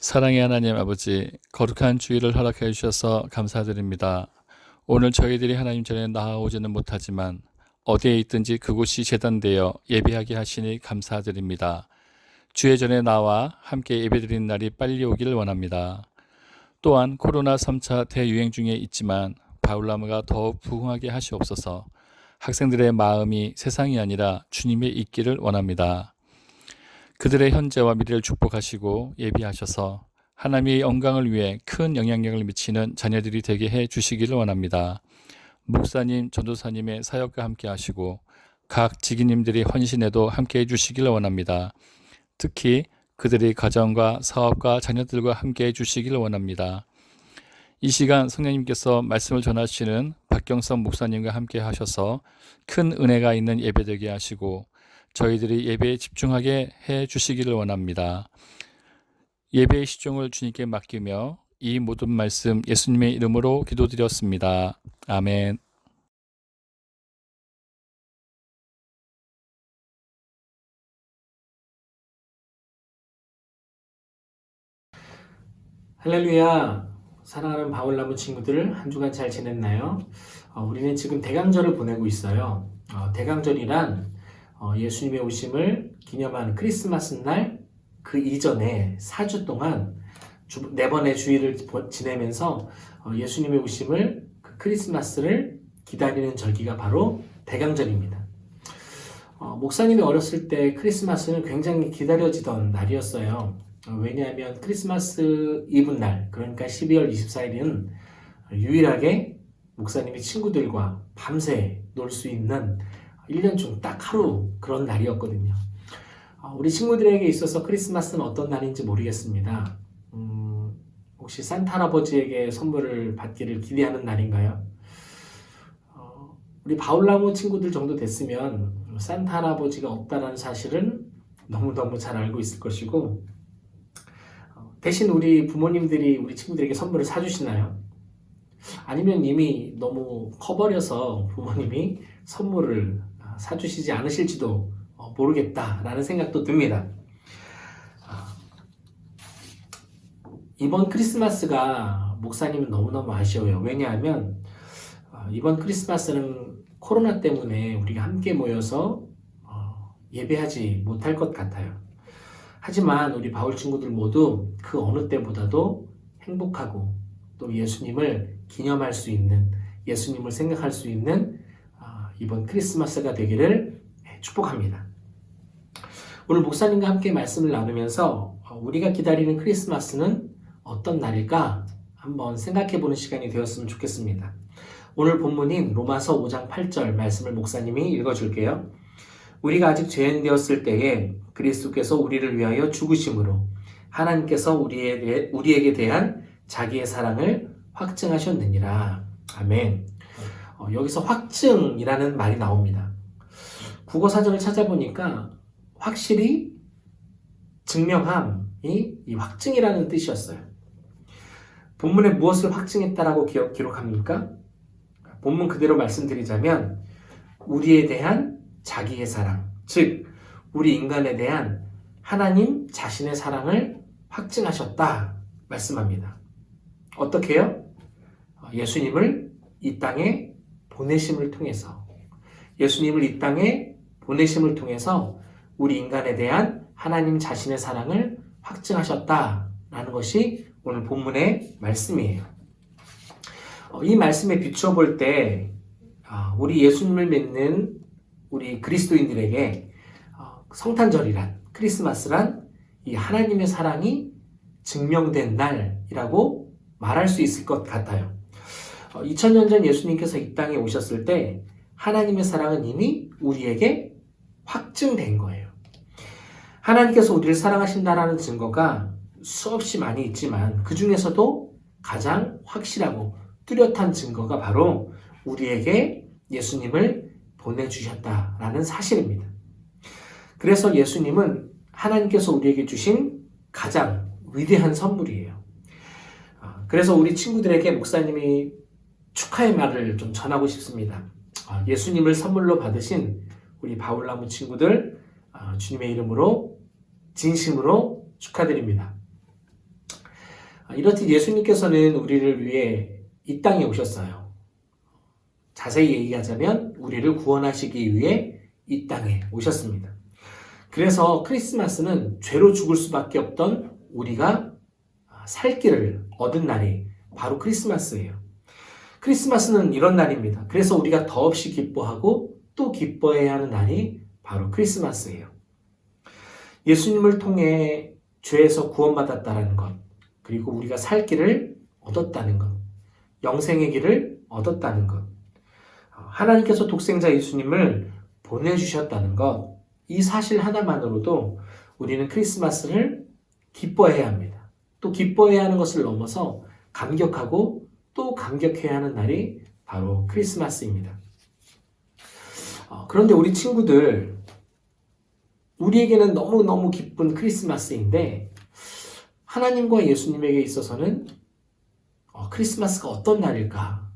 사랑의 하나님 아버지, 거룩한 주일을 허락해 주셔서 감사드립니다. 오늘 저희들이 하나님 전에 나아오지는 못하지만 어디에 있든지 그곳이 제단되어 예배하게 하시니 감사드립니다. 주의 전에 나와 함께 예배드리는 날이 빨리 오기를 원합니다. 또한 코로나 3차 대유행 중에 있지만 바울나무가 더욱 부흥하게 하시옵소서. 학생들의 마음이 세상이 아니라 주님의 있기를 원합니다. 그들의 현재와 미래를 축복하시고 예비하셔서 하나님의 영광을 위해 큰 영향력을 미치는 자녀들이 되게 해 주시기를 원합니다. 목사님, 전도사님의 사역과 함께 하시고 각 직위님들이 헌신에도 함께 해 주시기를 원합니다. 특히 그들의 가정과 사업과 자녀들과 함께 해 주시기를 원합니다. 이 시간 성령님께서 말씀을 전하시는 박경석 목사님과 함께 하셔서 큰 은혜가 있는 예배되게 하시고 저희들이 예배에 집중하게 해 주시기를 원합니다. 예배의 시종을 주님께 맡기며 이 모든 말씀 예수님의 이름으로 기도드렸습니다. 아멘. 할렐루야. 사랑하는 바울나무 친구들, 한 주간 잘 지냈나요? 우리는 지금 대강절을 보내고 있어요. 대강절이란 예수님의 오심을 기념하는 크리스마스 날 그 이전에 4주 동안 4번의 주일을 지내면서 예수님의 오심을 그 크리스마스를 기다리는 절기가 바로 대강절입니다. 목사님이 어렸을 때 크리스마스는 굉장히 기다려지던 날이었어요. 왜냐하면 크리스마스 이브 날, 그러니까 12월 24일은 유일하게 목사님이 친구들과 밤새 놀 수 있는 1년 중 딱 하루 그런 날이었거든요. 우리 친구들에게 있어서 크리스마스는 어떤 날인지 모르겠습니다. 혹시 산타 할아버지에게 선물을 받기를 기대하는 날인가요? 우리 바울나무 친구들 정도 됐으면 산타 할아버지가 없다는 사실은 너무너무 잘 알고 있을 것이고, 대신 우리 부모님들이 우리 친구들에게 선물을 사주시나요? 아니면 이미 너무 커버려서 부모님이 선물을 사주시지 않으실지도 모르겠다라는 생각도 듭니다. 이번 크리스마스가 목사님은 너무너무 아쉬워요. 왜냐하면 이번 크리스마스는 코로나 때문에 우리가 함께 모여서 예배하지 못할 것 같아요. 하지만 우리 바울 친구들 모두 그 어느 때보다도 행복하고 또 예수님을 기념할 수 있는, 예수님을 생각할 수 있는 이번 크리스마스가 되기를 축복합니다. 오늘 목사님과 함께 말씀을 나누면서 우리가 기다리는 크리스마스는 어떤 날일까 한번 생각해보는 시간이 되었으면 좋겠습니다. 오늘 본문인 로마서 5장 8절 말씀을 목사님이 읽어줄게요. 우리가 아직 죄인 되었을 때에 그리스도께서 우리를 위하여 죽으심으로 하나님께서 우리에게 대한 자기의 사랑을 확증하셨느니라. 아멘. 여기서 확증이라는 말이 나옵니다. 국어사전을 찾아보니까 확실히 증명함이 이 확증이라는 뜻이었어요. 본문에 무엇을 확증했다라고 기록합니까? 본문 그대로 말씀드리자면 우리에 대한 자기의 사랑, 즉 우리 인간에 대한 하나님 자신의 사랑을 확증하셨다 말씀합니다. 어떻게 해요? 예수님을 이 땅에 보내심을 통해서, 예수님을 이 땅에 보내심을 통해서 우리 인간에 대한 하나님 자신의 사랑을 확증하셨다라는 것이 오늘 본문의 말씀이에요. 이 말씀에 비추어 볼 때 우리 예수님을 믿는 우리 그리스도인들에게 성탄절이란, 크리스마스란 이 하나님의 사랑이 증명된 날이라고 말할 수 있을 것 같아요. 2000년 전 예수님께서 이 땅에 오셨을 때 하나님의 사랑은 이미 우리에게 확증된 거예요. 하나님께서 우리를 사랑하신다라는 증거가 수없이 많이 있지만 그 중에서도 가장 확실하고 뚜렷한 증거가 바로 우리에게 예수님을 보내주셨다라는 사실입니다. 그래서 예수님은 하나님께서 우리에게 주신 가장 위대한 선물이에요. 그래서 우리 친구들에게 목사님이 축하의 말을 좀 전하고 싶습니다. 예수님을 선물로 받으신 우리 바울나무 친구들, 주님의 이름으로 진심으로 축하드립니다. 이렇듯 예수님께서는 우리를 위해 이 땅에 오셨어요. 자세히 얘기하자면 우리를 구원하시기 위해 이 땅에 오셨습니다. 그래서 크리스마스는 죄로 죽을 수밖에 없던 우리가 살 길을 얻은 날이 바로 크리스마스예요. 크리스마스는 이런 날입니다. 그래서 우리가 더없이 기뻐하고 또 기뻐해야 하는 날이 바로 크리스마스예요. 예수님을 통해 죄에서 구원받았다는 것, 그리고 우리가 살 길을 얻었다는 것, 영생의 길을 얻었다는 것, 하나님께서 독생자 예수님을 보내주셨다는 것, 이 사실 하나만으로도 우리는 크리스마스를 기뻐해야 합니다. 또 기뻐해야 하는 것을 넘어서 감격하고 또 감격해야 하는 날이 바로 크리스마스입니다. 그런데 우리 친구들, 우리에게는 너무너무 기쁜 크리스마스인데 하나님과 예수님에게 있어서는 크리스마스가 어떤 날일까?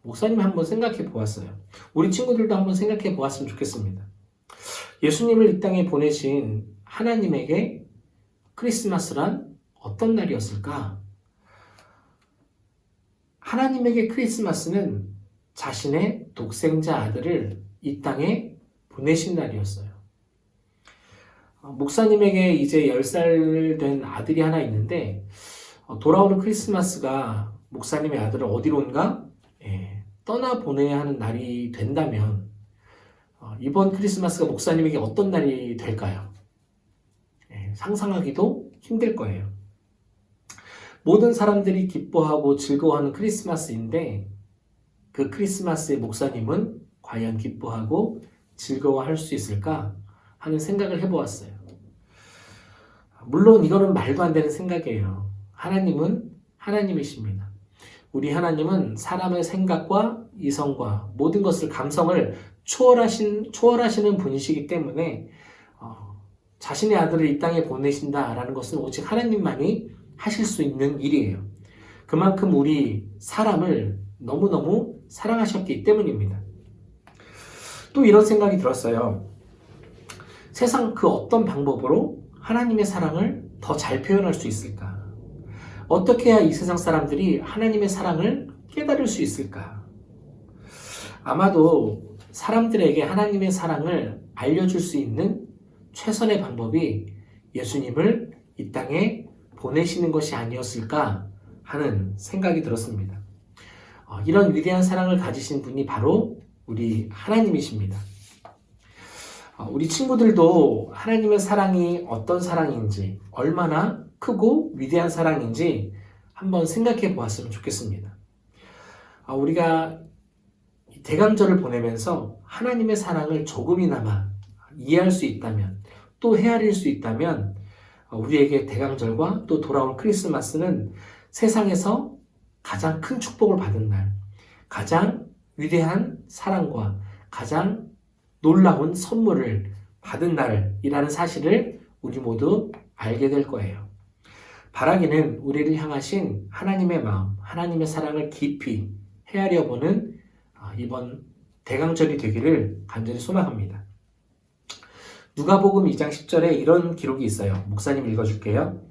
목사님이 한번 생각해 보았어요. 우리 친구들도 한번 생각해 보았으면 좋겠습니다. 예수님을 이 땅에 보내신 하나님에게 크리스마스란 어떤 날이었을까? 하나님에게 크리스마스는 자신의 독생자 아들을 이 땅에 보내신 날이었어요. 목사님에게 이제 10살 된 아들이 하나 있는데 돌아오는 크리스마스가 목사님의 아들을 어디론가 떠나보내야 하는 날이 된다면 이번 크리스마스가 목사님에게 어떤 날이 될까요? 상상하기도 힘들 거예요. 모든 사람들이 기뻐하고 즐거워하는 크리스마스인데 그 크리스마스에 목사님은 과연 기뻐하고 즐거워할 수 있을까 하는 생각을 해보았어요. 물론 이거는 말도 안 되는 생각이에요. 하나님은 하나님이십니다. 우리 하나님은 사람의 생각과 이성과 모든 것을 감성을 초월하시는 분이시기 때문에 자신의 아들을 이 땅에 보내신다라는 것은 오직 하나님만이 하실 수 있는 일이에요. 그만큼 우리 사람을 너무너무 사랑하셨기 때문입니다. 또 이런 생각이 들었어요. 세상 그 어떤 방법으로 하나님의 사랑을 더 잘 표현할 수 있을까? 어떻게 해야 이 세상 사람들이 하나님의 사랑을 깨달을 수 있을까? 아마도 사람들에게 하나님의 사랑을 알려줄 수 있는 최선의 방법이 예수님을 이 땅에 보내시는 것이 아니었을까 하는 생각이 들었습니다. 이런 위대한 사랑을 가지신 분이 바로 우리 하나님이십니다. 우리 친구들도 하나님의 사랑이 어떤 사랑인지, 얼마나 크고 위대한 사랑인지 한번 생각해 보았으면 좋겠습니다. 우리가 대강절을 보내면서 하나님의 사랑을 조금이나마 이해할 수 있다면, 또 헤아릴 수 있다면 우리에게 대강절과 또 돌아올 크리스마스는 세상에서 가장 큰 축복을 받은 날, 가장 위대한 사랑과 가장 놀라운 선물을 받은 날이라는 사실을 우리 모두 알게 될 거예요. 바라기는 우리를 향하신 하나님의 마음, 하나님의 사랑을 깊이 헤아려 보는 이번 대강절이 되기를 간절히 소망합니다. 누가복음 2장 10절에 이런 기록이 있어요. 목사님 읽어줄게요.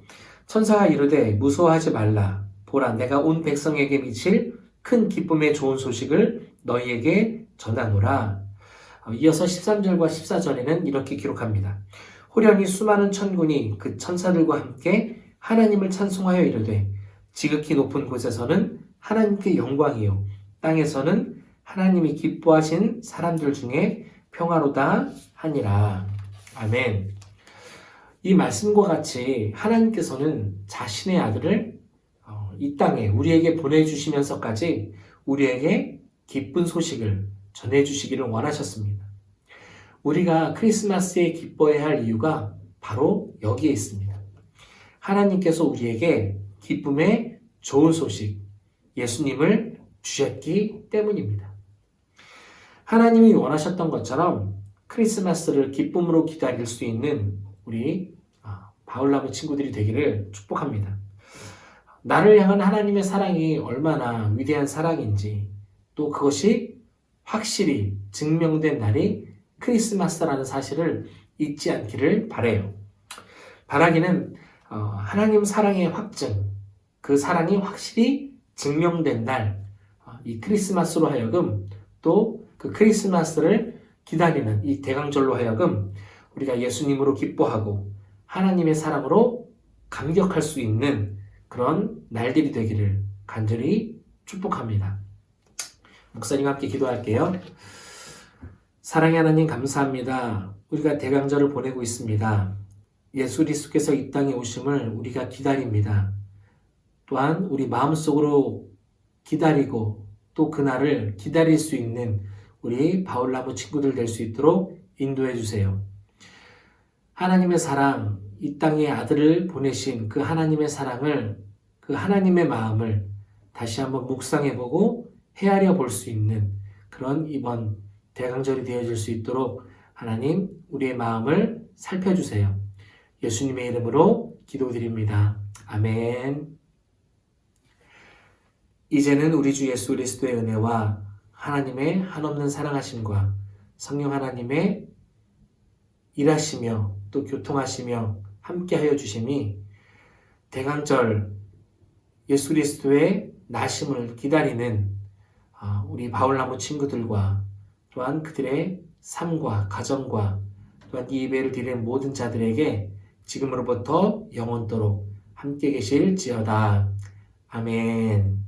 천사가 이르되 무서워하지 말라. 보라, 내가 온 백성에게 미칠 큰 기쁨의 좋은 소식을 너희에게 전하노라. 이어서 13절과 14절에는 이렇게 기록합니다. 호련히 수많은 천군이 그 천사들과 함께 하나님을 찬송하여 이르되 지극히 높은 곳에서는 하나님께 영광이요 땅에서는 하나님이 기뻐하신 사람들 중에 평화로다 하니라. 아멘. 이 말씀과 같이 하나님께서는 자신의 아들을 이 땅에 우리에게 보내주시면서까지 우리에게 기쁜 소식을 전해주시기를 원하셨습니다. 우리가 크리스마스에 기뻐해야 할 이유가 바로 여기에 있습니다. 하나님께서 우리에게 기쁨의 좋은 소식, 예수님을 주셨기 때문입니다. 하나님이 원하셨던 것처럼 크리스마스를 기쁨으로 기다릴 수 있는 우리 바울나무 친구들이 되기를 축복합니다. 나를 향한 하나님의 사랑이 얼마나 위대한 사랑인지, 또 그것이 확실히 증명된 날이 크리스마스라는 사실을 잊지 않기를 바라요. 바라기는 하나님 사랑의 확증, 그 사랑이 확실히 증명된 날, 이 크리스마스로 하여금 또 그 크리스마스를 기다리는 이 대강절로 하여금 우리가 예수님으로 기뻐하고 하나님의 사랑으로 감격할 수 있는 그런 날들이 되기를 간절히 축복합니다. 목사님과 함께 기도할게요. 사랑의 하나님 감사합니다. 우리가 대강절을 보내고 있습니다. 예수 그리스도께서 이 땅에 오심을 우리가 기다립니다. 또한 우리 마음속으로 기다리고 또 그날을 기다릴 수 있는 우리 바울나무 친구들 될 수 있도록 인도해 주세요. 하나님의 사랑, 이 땅에 아들을 보내신 그 하나님의 사랑을, 그 하나님의 마음을 다시 한번 묵상해보고 헤아려 볼 수 있는 그런 이번 대강절이 되어질 수 있도록 하나님 우리의 마음을 살펴주세요. 예수님의 이름으로 기도드립니다. 아멘. 이제는 우리 주 예수 그리스도의 은혜와 하나님의 한없는 사랑하심과 성령 하나님의 일하시며 또 교통하시며 함께하여 주심이 대강절 예수 그리스도의 나심을 기다리는 우리 바울나무 친구들과 또한 그들의 삶과 가정과 또한 이 예배를 드리는 모든 자들에게 지금으로부터 영원토록 함께 계실지어다. 아멘.